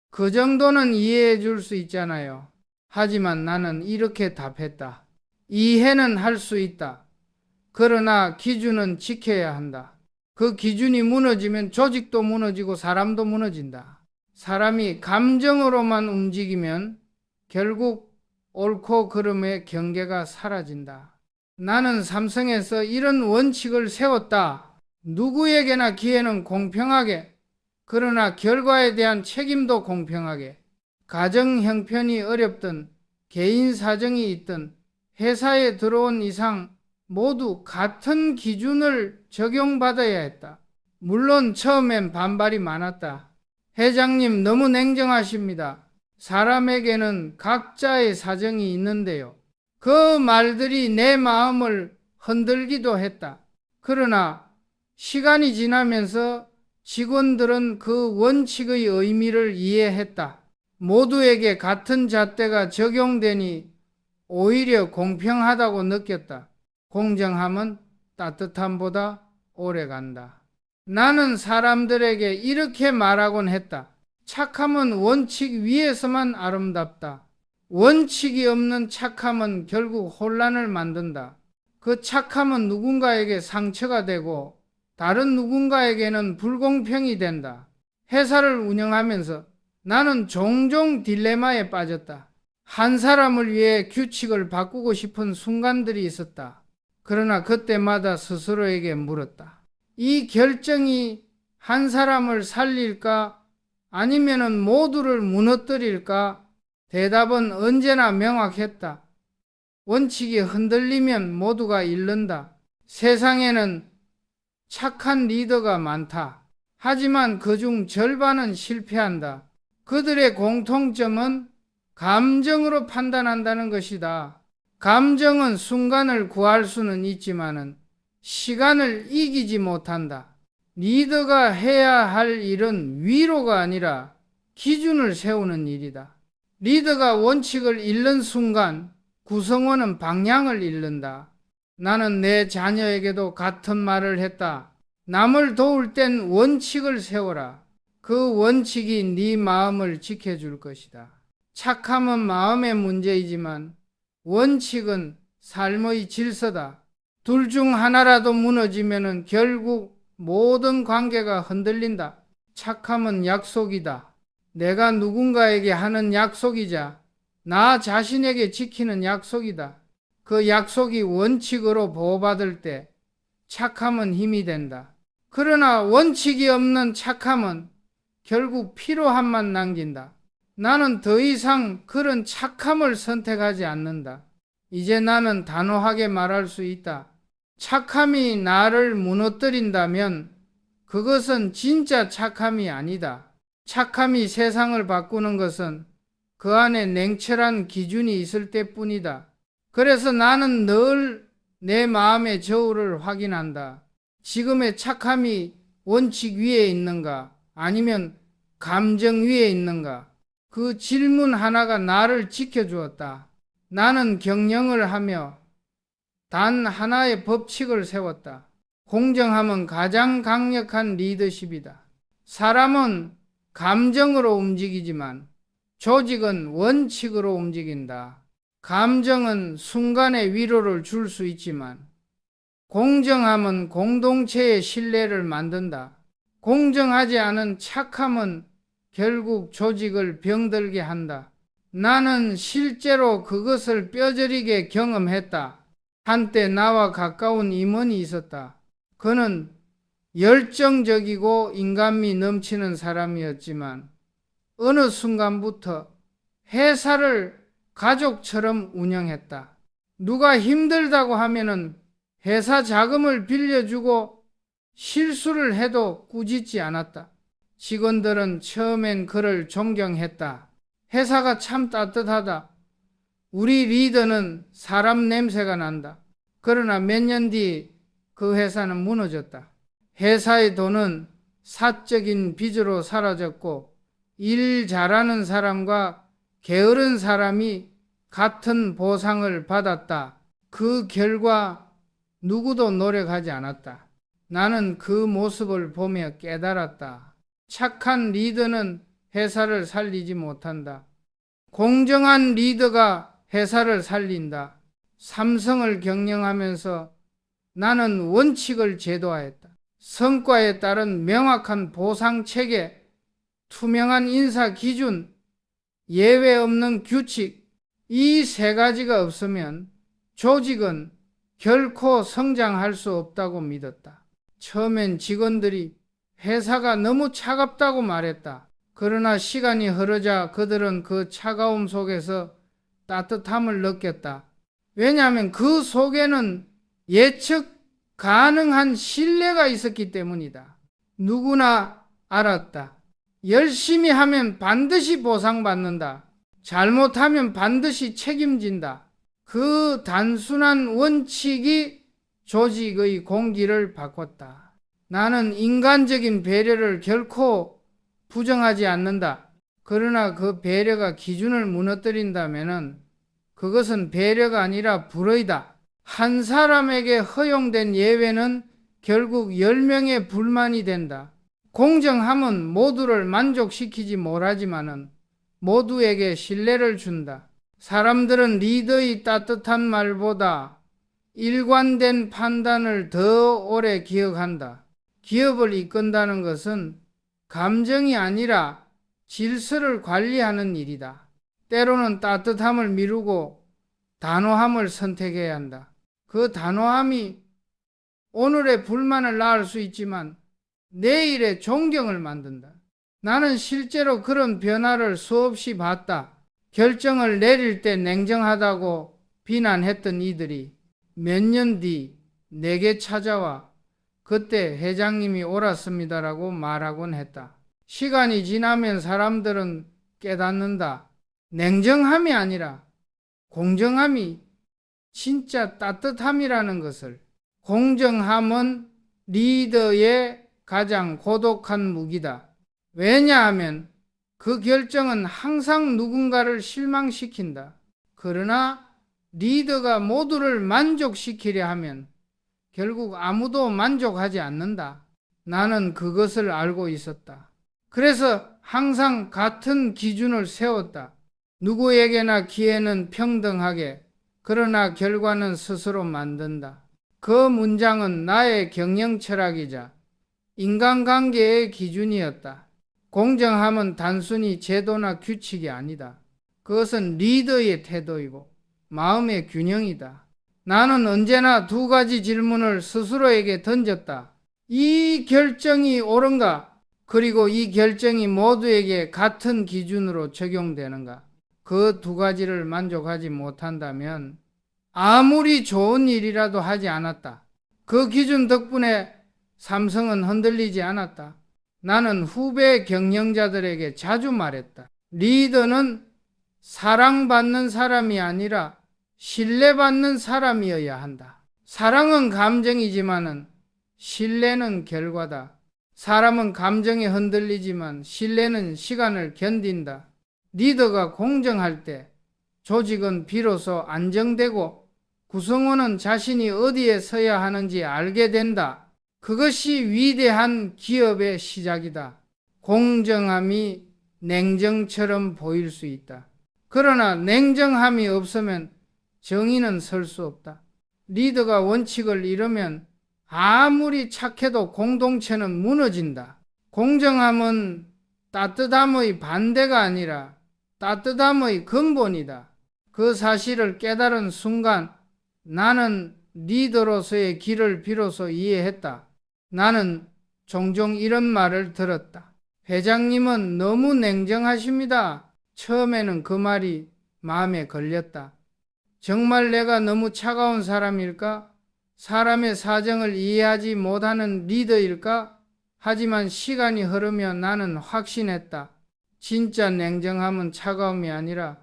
그 정도는 이해해 줄 수 있잖아요. 하지만 나는 이렇게 답했다. 이해는 할 수 있다. 그러나 기준은 지켜야 한다. 그 기준이 무너지면 조직도 무너지고 사람도 무너진다. 사람이 감정으로만 움직이면 결국 옳고 그름의 경계가 사라진다. 나는 삼성에서 이런 원칙을 세웠다. 누구에게나 기회는 공평하게, 그러나 결과에 대한 책임도 공평하게, 가정 형편이 어렵든 개인 사정이 있든 회사에 들어온 이상 모두 같은 기준을 적용받아야 했다. 물론 처음엔 반발이 많았다. 회장님 너무 냉정하십니다. 사람에게는 각자의 사정이 있는데요. 그 말들이 내 마음을 흔들기도 했다. 그러나 시간이 지나면서 직원들은 그 원칙의 의미를 이해했다. 모두에게 같은 잣대가 적용되니 오히려 공평하다고 느꼈다. 공정함은 따뜻함보다 오래 간다. 나는 사람들에게 이렇게 말하곤 했다. 착함은 원칙 위에서만 아름답다. 원칙이 없는 착함은 결국 혼란을 만든다. 그 착함은 누군가에게 상처가 되고 다른 누군가에게는 불공평이 된다. 회사를 운영하면서 나는 종종 딜레마에 빠졌다. 한 사람을 위해 규칙을 바꾸고 싶은 순간들이 있었다. 그러나 그때마다 스스로에게 물었다. 이 결정이 한 사람을 살릴까? 아니면은 모두를 무너뜨릴까? 대답은 언제나 명확했다. 원칙이 흔들리면 모두가 잃는다. 세상에는 착한 리더가 많다. 하지만 그중 절반은 실패한다. 그들의 공통점은 감정으로 판단한다는 것이다. 감정은 순간을 구할 수는 있지만은 시간을 이기지 못한다. 리더가 해야 할 일은 위로가 아니라 기준을 세우는 일이다. 리더가 원칙을 잃는 순간 구성원은 방향을 잃는다. 나는 내 자녀에게도 같은 말을 했다. 남을 도울 땐 원칙을 세워라. 그 원칙이 네 마음을 지켜줄 것이다. 착함은 마음의 문제이지만 원칙은 삶의 질서다. 둘 중 하나라도 무너지면 결국 모든 관계가 흔들린다. 착함은 약속이다. 내가 누군가에게 하는 약속이자 나 자신에게 지키는 약속이다. 그 약속이 원칙으로 보호받을 때 착함은 힘이 된다. 그러나 원칙이 없는 착함은 결국 피로함만 남긴다. 나는 더 이상 그런 착함을 선택하지 않는다. 이제 나는 단호하게 말할 수 있다. 착함이 나를 무너뜨린다면 그것은 진짜 착함이 아니다. 착함이 세상을 바꾸는 것은 그 안에 냉철한 기준이 있을 때뿐이다. 그래서 나는 늘 내 마음의 저울을 확인한다. 지금의 착함이 원칙 위에 있는가? 아니면 감정 위에 있는가? 그 질문 하나가 나를 지켜주었다. 나는 경영을 하며 단 하나의 법칙을 세웠다. 공정함은 가장 강력한 리더십이다. 사람은 감정으로 움직이지만 조직은 원칙으로 움직인다. 감정은 순간의 위로를 줄 수 있지만 공정함은 공동체의 신뢰를 만든다. 공정하지 않은 착함은 결국 조직을 병들게 한다. 나는 실제로 그것을 뼈저리게 경험했다. 한때 나와 가까운 임원이 있었다. 그는 열정적이고 인간미 넘치는 사람이었지만 어느 순간부터 회사를 가족처럼 운영했다. 누가 힘들다고 하면은 회사 자금을 빌려주고 실수를 해도 꾸짖지 않았다. 직원들은 처음엔 그를 존경했다. 회사가 참 따뜻하다. 우리 리더는 사람 냄새가 난다. 그러나 몇 년 뒤 그 회사는 무너졌다. 회사의 돈은 사적인 빚으로 사라졌고 일 잘하는 사람과 게으른 사람이 같은 보상을 받았다. 그 결과 누구도 노력하지 않았다. 나는 그 모습을 보며 깨달았다. 착한 리더는 회사를 살리지 못한다. 공정한 리더가 회사를 살린다. 삼성을 경영하면서 나는 원칙을 제도화했다. 성과에 따른 명확한 보상 체계, 투명한 인사 기준, 예외 없는 규칙, 이 세 가지가 없으면 조직은 결코 성장할 수 없다고 믿었다. 처음엔 직원들이 회사가 너무 차갑다고 말했다. 그러나 시간이 흐르자 그들은 그 차가움 속에서 따뜻함을 느꼈다. 왜냐하면 그 속에는 예측 가능한 신뢰가 있었기 때문이다. 누구나 알았다. 열심히 하면 반드시 보상받는다. 잘못하면 반드시 책임진다. 그 단순한 원칙이 조직의 공기를 바꿨다. 나는 인간적인 배려를 결코 부정하지 않는다. 그러나 그 배려가 기준을 무너뜨린다면 그것은 배려가 아니라 불의다. 한 사람에게 허용된 예외는 결국 10명의 불만이 된다. 공정함은 모두를 만족시키지 못하지만은 모두에게 신뢰를 준다. 사람들은 리더의 따뜻한 말보다 일관된 판단을 더 오래 기억한다. 기업을 이끈다는 것은 감정이 아니라 질서를 관리하는 일이다. 때로는 따뜻함을 미루고 단호함을 선택해야 한다. 그 단호함이 오늘의 불만을 낳을 수 있지만 내일의 존경을 만든다. 나는 실제로 그런 변화를 수없이 봤다. 결정을 내릴 때 냉정하다고 비난했던 이들이 몇 년 뒤 내게 찾아와 그때 회장님이 옳았습니다라고 말하곤 했다. 시간이 지나면 사람들은 깨닫는다. 냉정함이 아니라 공정함이 진짜 따뜻함이라는 것을. 공정함은 리더의 가장 고독한 무기다. 왜냐하면 그 결정은 항상 누군가를 실망시킨다. 그러나 리더가 모두를 만족시키려 하면 결국 아무도 만족하지 않는다. 나는 그것을 알고 있었다. 그래서 항상 같은 기준을 세웠다. 누구에게나 기회는 평등하게, 그러나 결과는 스스로 만든다. 그 문장은 나의 경영 철학이자 인간관계의 기준이었다. 공정함은 단순히 제도나 규칙이 아니다. 그것은 리더의 태도이고 마음의 균형이다. 나는 언제나 두 가지 질문을 스스로에게 던졌다. 이 결정이 옳은가? 그리고 이 결정이 모두에게 같은 기준으로 적용되는가? 그 두 가지를 만족하지 못한다면 아무리 좋은 일이라도 하지 않았다. 그 기준 덕분에 삼성은 흔들리지 않았다. 나는 후배 경영자들에게 자주 말했다. 리더는 사랑받는 사람이 아니라 신뢰받는 사람이어야 한다. 사랑은 감정이지만은 신뢰는 결과다. 사람은 감정에 흔들리지만 신뢰는 시간을 견딘다. 리더가 공정할 때 조직은 비로소 안정되고 구성원은 자신이 어디에 서야 하는지 알게 된다. 그것이 위대한 기업의 시작이다. 공정함이 냉정처럼 보일 수 있다. 그러나 냉정함이 없으면 정의는 설 수 없다. 리더가 원칙을 잃으면 아무리 착해도 공동체는 무너진다. 공정함은 따뜻함의 반대가 아니라 따뜻함의 근본이다. 그 사실을 깨달은 순간 나는 리더로서의 길을 비로소 이해했다. 나는 종종 이런 말을 들었다. 회장님은 너무 냉정하십니다. 처음에는 그 말이 마음에 걸렸다. 정말 내가 너무 차가운 사람일까? 사람의 사정을 이해하지 못하는 리더일까? 하지만 시간이 흐르며 나는 확신했다. 진짜 냉정함은 차가움이 아니라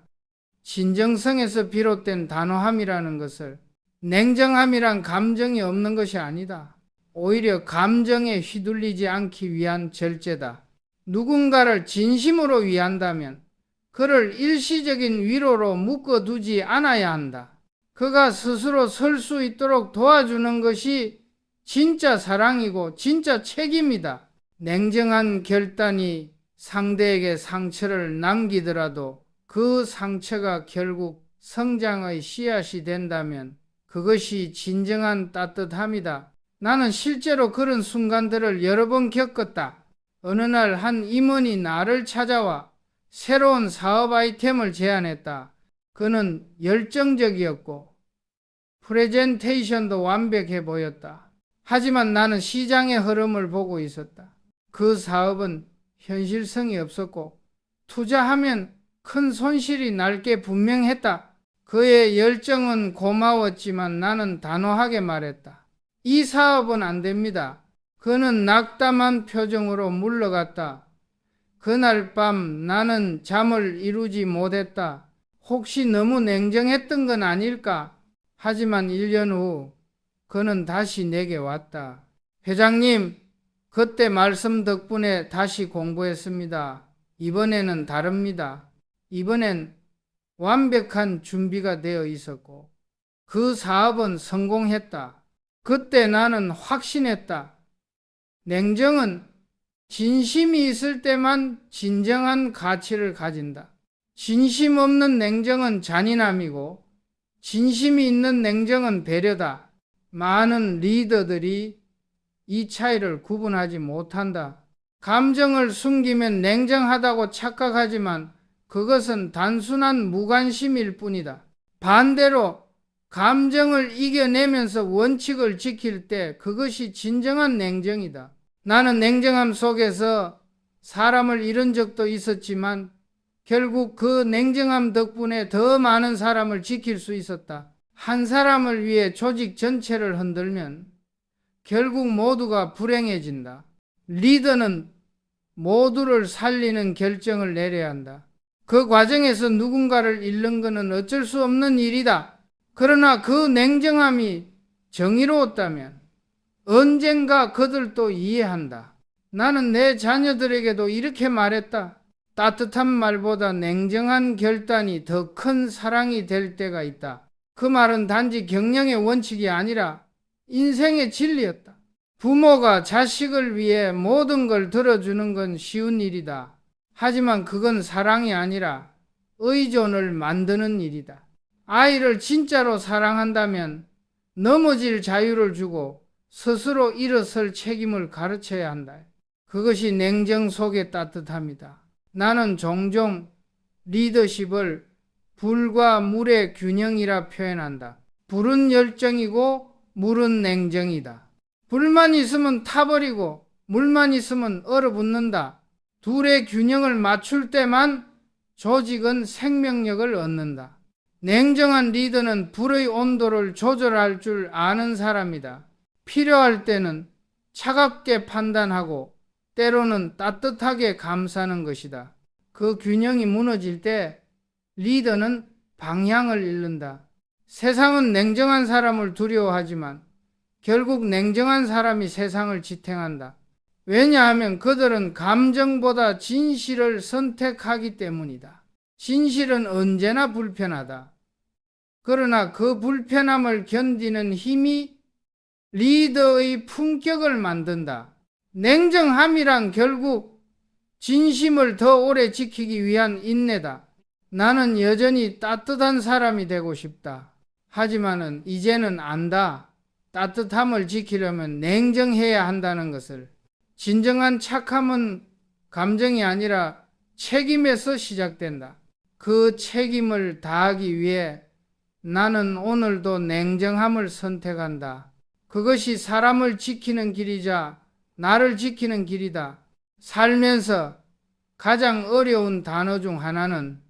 진정성에서 비롯된 단호함이라는 것을. 냉정함이란 감정이 없는 것이 아니다. 오히려 감정에 휘둘리지 않기 위한 절제다. 누군가를 진심으로 위한다면 그를 일시적인 위로로 묶어두지 않아야 한다. 그가 스스로 설 수 있도록 도와주는 것이 진짜 사랑이고 진짜 책임이다. 냉정한 결단이 상대에게 상처를 남기더라도 그 상처가 결국 성장의 씨앗이 된다면 그것이 진정한 따뜻함이다. 나는 실제로 그런 순간들을 여러 번 겪었다. 어느 날 한 임원이 나를 찾아와 새로운 사업 아이템을 제안했다. 그는 열정적이었고 프레젠테이션도 완벽해 보였다. 하지만 나는 시장의 흐름을 보고 있었다. 그 사업은 현실성이 없었고 투자하면 큰 손실이 날 게 분명했다. 그의 열정은 고마웠지만 나는 단호하게 말했다. 이 사업은 안 됩니다. 그는 낙담한 표정으로 물러갔다. 그날 밤 나는 잠을 이루지 못했다. 혹시 너무 냉정했던 건 아닐까? 하지만 1년 후 그는 다시 내게 왔다. 회장님, 그때 말씀 덕분에 다시 공부했습니다. 이번에는 다릅니다. 이번엔 완벽한 준비가 되어 있었고 그 사업은 성공했다. 그때 나는 확신했다. 냉정은 진심이 있을 때만 진정한 가치를 가진다. 진심 없는 냉정은 잔인함이고 진심이 있는 냉정은 배려다. 많은 리더들이 이 차이를 구분하지 못한다. 감정을 숨기면 냉정하다고 착각하지만 그것은 단순한 무관심일 뿐이다. 반대로 감정을 이겨내면서 원칙을 지킬 때 그것이 진정한 냉정이다. 나는 냉정함 속에서 사람을 잃은 적도 있었지만 결국 그 냉정함 덕분에 더 많은 사람을 지킬 수 있었다. 한 사람을 위해 조직 전체를 흔들면 결국 모두가 불행해진다. 리더는 모두를 살리는 결정을 내려야 한다. 그 과정에서 누군가를 잃는 것은 어쩔 수 없는 일이다. 그러나 그 냉정함이 정의로웠다면 언젠가 그들도 이해한다. 나는 내 자녀들에게도 이렇게 말했다. 따뜻한 말보다 냉정한 결단이 더 큰 사랑이 될 때가 있다. 그 말은 단지 경영의 원칙이 아니라 인생의 진리였다. 부모가 자식을 위해 모든 걸 들어주는 건 쉬운 일이다. 하지만 그건 사랑이 아니라 의존을 만드는 일이다. 아이를 진짜로 사랑한다면 넘어질 자유를 주고 스스로 일어설 책임을 가르쳐야 한다. 그것이 냉정 속의 따뜻함이다. 나는 종종 리더십을 불과 물의 균형이라 표현한다. 불은 열정이고 물은 냉정이다. 불만 있으면 타버리고 물만 있으면 얼어붙는다. 둘의 균형을 맞출 때만 조직은 생명력을 얻는다. 냉정한 리더는 불의 온도를 조절할 줄 아는 사람이다. 필요할 때는 차갑게 판단하고 때로는 따뜻하게 감싸는 것이다. 그 균형이 무너질 때 리더는 방향을 잃는다. 세상은 냉정한 사람을 두려워하지만 결국 냉정한 사람이 세상을 지탱한다. 왜냐하면 그들은 감정보다 진실을 선택하기 때문이다. 진실은 언제나 불편하다. 그러나 그 불편함을 견디는 힘이 리더의 품격을 만든다. 냉정함이란 결국 진심을 더 오래 지키기 위한 인내다. 나는 여전히 따뜻한 사람이 되고 싶다. 하지만은 이제는 안다. 따뜻함을 지키려면 냉정해야 한다는 것을. 진정한 착함은 감정이 아니라 책임에서 시작된다. 그 책임을 다하기 위해 나는 오늘도 냉정함을 선택한다. 그것이 사람을 지키는 길이자 나를 지키는 길이다. 살면서 가장 어려운 단어 중 하나는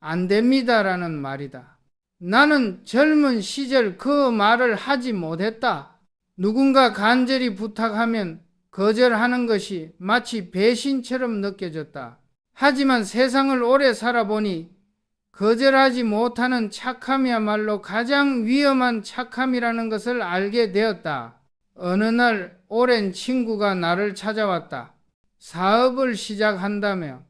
안 됩니다라는 말이다. 나는 젊은 시절 그 말을 하지 못했다. 누군가 간절히 부탁하면 거절하는 것이 마치 배신처럼 느껴졌다. 하지만 세상을 오래 살아보니 거절하지 못하는 착함이야말로 가장 위험한 착함이라는 것을 알게 되었다. 어느 날 오랜 친구가 나를 찾아왔다. 사업을 시작한다며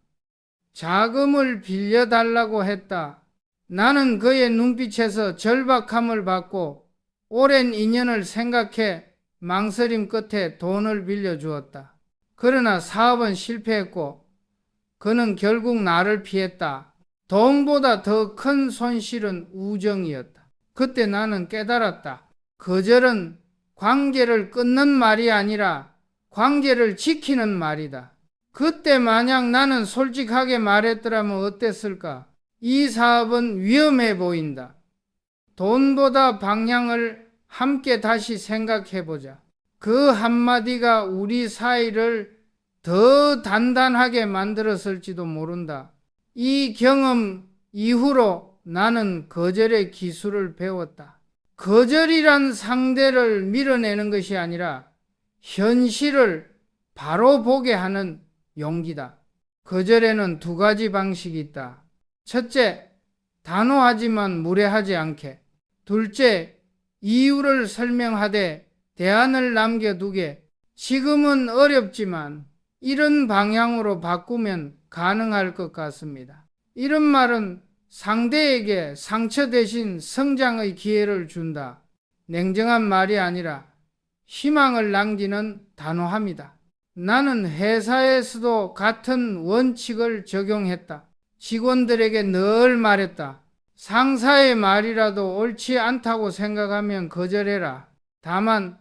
자금을 빌려달라고 했다. 나는 그의 눈빛에서 절박함을 받고 오랜 인연을 생각해 망설임 끝에 돈을 빌려주었다. 그러나 사업은 실패했고 그는 결국 나를 피했다. 돈보다 더 큰 손실은 우정이었다. 그때 나는 깨달았다. 거절은 관계를 끊는 말이 아니라 관계를 지키는 말이다. 그때 만약 나는 솔직하게 말했더라면 어땠을까? 이 사업은 위험해 보인다. 돈보다 방향을 함께 다시 생각해보자. 그 한마디가 우리 사이를 더 단단하게 만들었을지도 모른다. 이 경험 이후로 나는 거절의 기술을 배웠다. 거절이란 상대를 밀어내는 것이 아니라 현실을 바로 보게 하는 용기다. 거절에는 두 가지 방식이 있다. 첫째, 단호하지만 무례하지 않게. 둘째, 이유를 설명하되 대안을 남겨두게. 지금은 어렵지만 이런 방향으로 바꾸면 가능할 것 같습니다. 이런 말은 상대에게 상처 대신 성장의 기회를 준다. 냉정한 말이 아니라 희망을 남기는 단호함이다. 나는 회사에서도 같은 원칙을 적용했다. 직원들에게 늘 말했다. 상사의 말이라도 옳지 않다고 생각하면 거절해라. 다만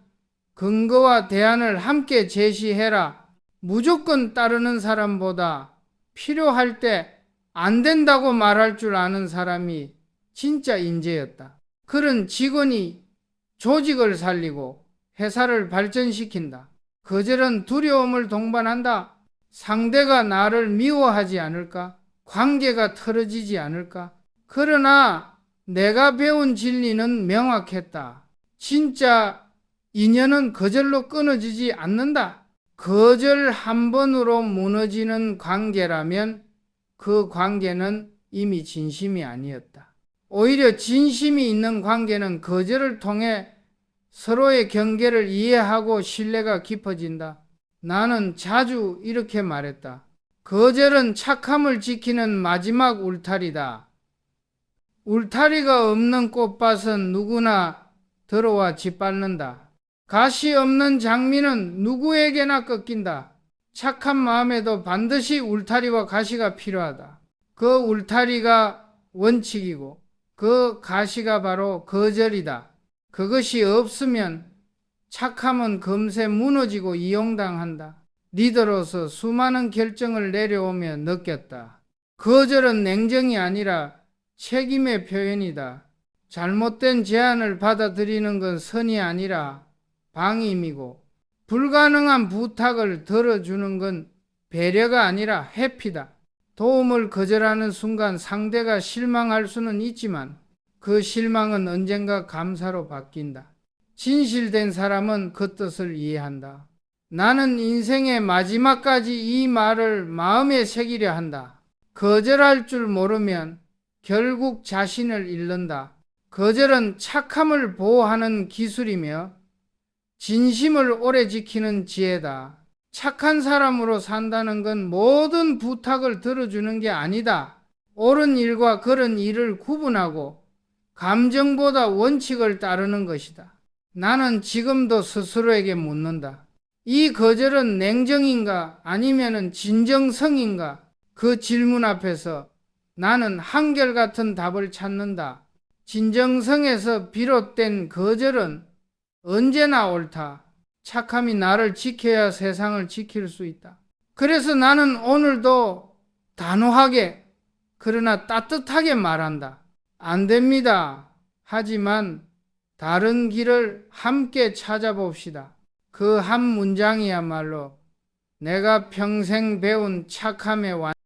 근거와 대안을 함께 제시해라. 무조건 따르는 사람보다 필요할 때 안 된다고 말할 줄 아는 사람이 진짜 인재였다. 그런 직원이 조직을 살리고 회사를 발전시킨다. 거절은 두려움을 동반한다. 상대가 나를 미워하지 않을까? 관계가 틀어지지 않을까? 그러나 내가 배운 진리는 명확했다. 진짜 인연은 거절로 끊어지지 않는다. 거절 한 번으로 무너지는 관계라면 그 관계는 이미 진심이 아니었다. 오히려 진심이 있는 관계는 거절을 통해 서로의 경계를 이해하고 신뢰가 깊어진다. 나는 자주 이렇게 말했다. 거절은 착함을 지키는 마지막 울타리다. 울타리가 없는 꽃밭은 누구나 들어와 짓밟는다. 가시 없는 장미는 누구에게나 꺾인다. 착한 마음에도 반드시 울타리와 가시가 필요하다. 그 울타리가 원칙이고 그 가시가 바로 거절이다. 그것이 없으면 착함은 금세 무너지고 이용당한다. 리더로서 수많은 결정을 내려오며 느꼈다. 거절은 냉정이 아니라 책임의 표현이다. 잘못된 제안을 받아들이는 건 선이 아니라 방임이고, 불가능한 부탁을 들어주는 건 배려가 아니라 회피다. 도움을 거절하는 순간 상대가 실망할 수는 있지만 그 실망은 언젠가 감사로 바뀐다. 진실된 사람은 그 뜻을 이해한다. 나는 인생의 마지막까지 이 말을 마음에 새기려 한다. 거절할 줄 모르면 결국 자신을 잃는다. 거절은 착함을 보호하는 기술이며 진심을 오래 지키는 지혜다. 착한 사람으로 산다는 건 모든 부탁을 들어주는 게 아니다. 옳은 일과 그른 일을 구분하고 감정보다 원칙을 따르는 것이다. 나는 지금도 스스로에게 묻는다. 이 거절은 냉정인가 아니면 진정성인가? 그 질문 앞에서 나는 한결같은 답을 찾는다. 진정성에서 비롯된 거절은 언제나 옳다. 착함이 나를 지켜야 세상을 지킬 수 있다. 그래서 나는 오늘도 단호하게 그러나 따뜻하게 말한다. 안 됩니다. 하지만 다른 길을 함께 찾아봅시다. 그 한 문장이야말로 내가 평생 배운 착함의